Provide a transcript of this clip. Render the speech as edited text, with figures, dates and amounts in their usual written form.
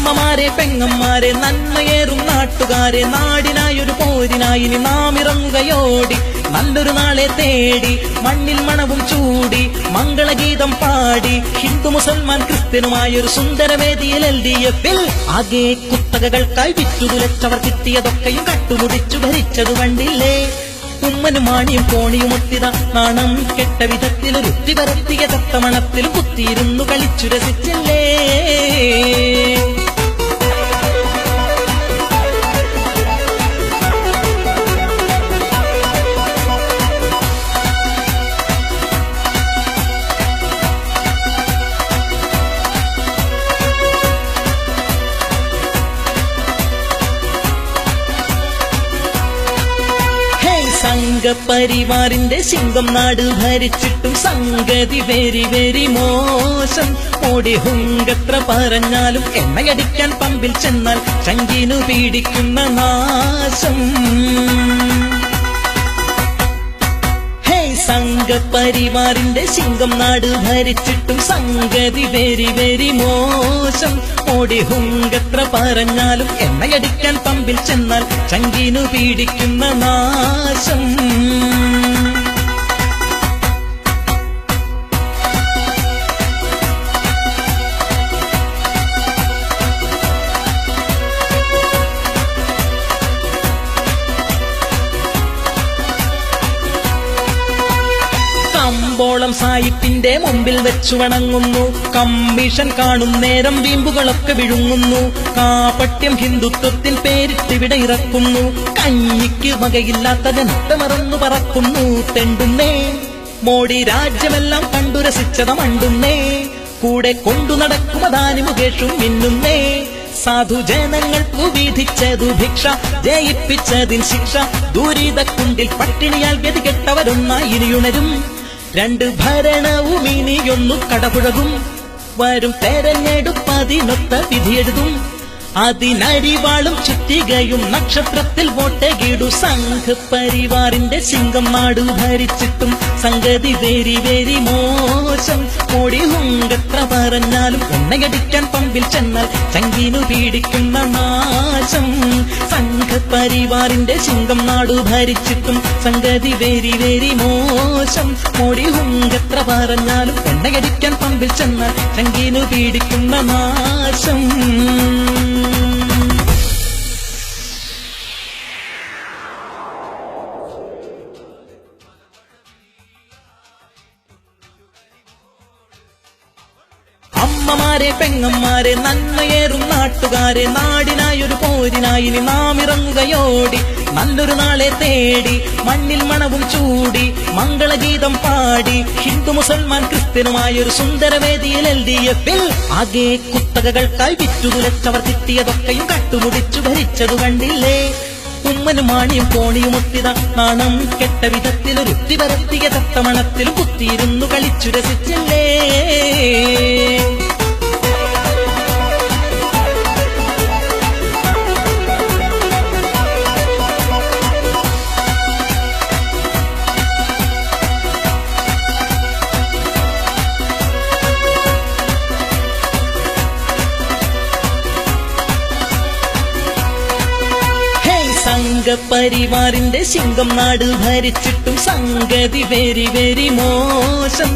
അമ്മമാരെ പെങ്ങന്മാരെ നന്മയേറും നാട്ടുകാരെ നാടിനായൊരു പോരിനായി ഇനി നാം ഇറങ്ങുകയോടി നല്ലൊരു നാളെ തേടി മണ്ണിൽ മണവും ചൂടി മംഗളഗീതം പാടി ഹിന്ദു മുസൽമാൻ ക്രിസ്ത്യനുമായൊരു സുന്ദരവേദിയിൽ LDF-ൽ ആകെ കുത്തകകൾക്കായി വിറ്റുതുലച്ചവർ കിട്ടിയതൊക്കെയും കട്ടുമുടിച്ചു ഭരിച്ചതു കണ്ടില്ലേ ഉമ്മനും മാണിയും കോണിയും ഒത്തിത നാണം കെട്ട വിധത്തിലൊരുത്തി പരത്തിയ തത്തമണത്തിൽ കുത്തിയിരുന്നു കളിച്ചു രസിച്ചില്ലേ സംഘപരിവാറിന്റെ സിംഗം നാട് ഭരിച്ചിട്ടും സംഗതി വെരി വെരി മോശം ഓടി ഹുങ്കത്ര പറഞ്ഞാലും എണ്ണയടിക്കാൻ പമ്പിൽ ചെന്നാൽ ചങ്കിനു പീഡിക്കുന്ന നാശം സംഘപരിവാറിന്റെ സിംഗം നാട് ഭരിച്ചിട്ടും സംഗതി വെരി വെരി മോശം ഓടി ഹുങ്കത്ര പറഞ്ഞാലും എണ്ണയടിക്കാൻ പമ്പിൽ ചെന്നാൽ ചങ്കിനു പീഡിക്കുന്ന നാശം കമ്പോളം സായിപ്പിന്റെ മുമ്പിൽ വെച്ചു വണങ്ങുന്നു കമ്മീഷൻ കാണും നേരം വീമ്പുകളൊക്കെ വിഴുങ്ങുന്നു കാപട്യം ഹിന്ദുത്വത്തിൽ പേരിട്ടിവിടെ ഇറക്കുന്നു കഞ്ഞിക്ക് വകയില്ലാത്ത ജനത്തെ മറന്നു പറക്കുന്നു തെണ്ടുന്നേ മോഡി രാജ്യമെല്ലാം കണ്ടു രസിച്ചത മണ്ടുന്നേ കൂടെ കൊണ്ടു നടക്കും അദാനി മുകേഷും മിന്നുന്നേ സാധുജനങ്ങൾക്കു വിധിച്ചതു ഭിക്ഷ ജയിപ്പിച്ചതിൻ ശിക്ഷ ദുരിതക്കുണ്ടിൽ പട്ടിണിയാൽ ഗതികെട്ടവരൊന്നായി ഇനിയുണരും രണ്ട് ഭരണവും ഇനിയൊന്നു കടപുഴകും വരും തെരഞ്ഞെടുപ്പതിനൊത്ത വിധിയെഴുതും അതിനരിവാളും ചുറ്റികയും നക്ഷത്രത്തിൽ വോട്ടകിടു സംഘപരിവാറിന്റെ സിംഗം നാട് ഭരിച്ചിട്ടും സംഗതി വെരി വെരി മോശം ഓടി ഹുങ്കത്ര പറഞ്ഞാലും എണ്ണയടിക്കാൻ പമ്പിൽ ചെന്നാൽ ചങ്കിനു പീഡിക്കുന്ന നാശം സംഘപരിവാറിന്റെ സിംഗം നാട് ഭരിച്ചിട്ടും സംഗതി വെരി വെരി മോശം ഓടി ഹുങ്കത്ര പറഞ്ഞാലും എണ്ണയടിക്കാൻ പമ്പിൽ ചെന്നാൽ ചങ്കിനു പീഡിക്കുന്ന നാശം അമ്മമാരെ പെങ്ങന്മാരെ നന്മയേറും നാട്ടുകാരെ നാടിനായൊരു പോരിനായി ഇനി നാം ഇറങ്ങുകയോടി നല്ലൊരു നാളെ തേടി മണ്ണിൽ മണവും ചൂടി മംഗളഗീതം പാടി ഹിന്ദു മുസൽമാൻ ക്രിസ്ത്യനുമായൊരു സുന്ദരവേദിയിൽ LDF-ൽ ആകെ കുത്തകകൾക്കായി വിറ്റുതുലച്ചവർ കിട്ടിയതൊക്കെയും കട്ടുമുടിച്ചു ഭരിച്ചതു കണ്ടില്ലേ ഉമ്മനും മാണിയും കോണിയും ഒത്തിത നാണം കെട്ട വിധത്തിലൊരുത്തി പരത്തിയ തത്തമണത്തിൽ കുത്തിയിരുന്നു കളിച്ചു രസിച്ചില്ലേ സംഘപരിവാറിന്റെ സിംഗം നാട് ഭരിച്ചിട്ടും സംഗതി വെരി വെരി മോശം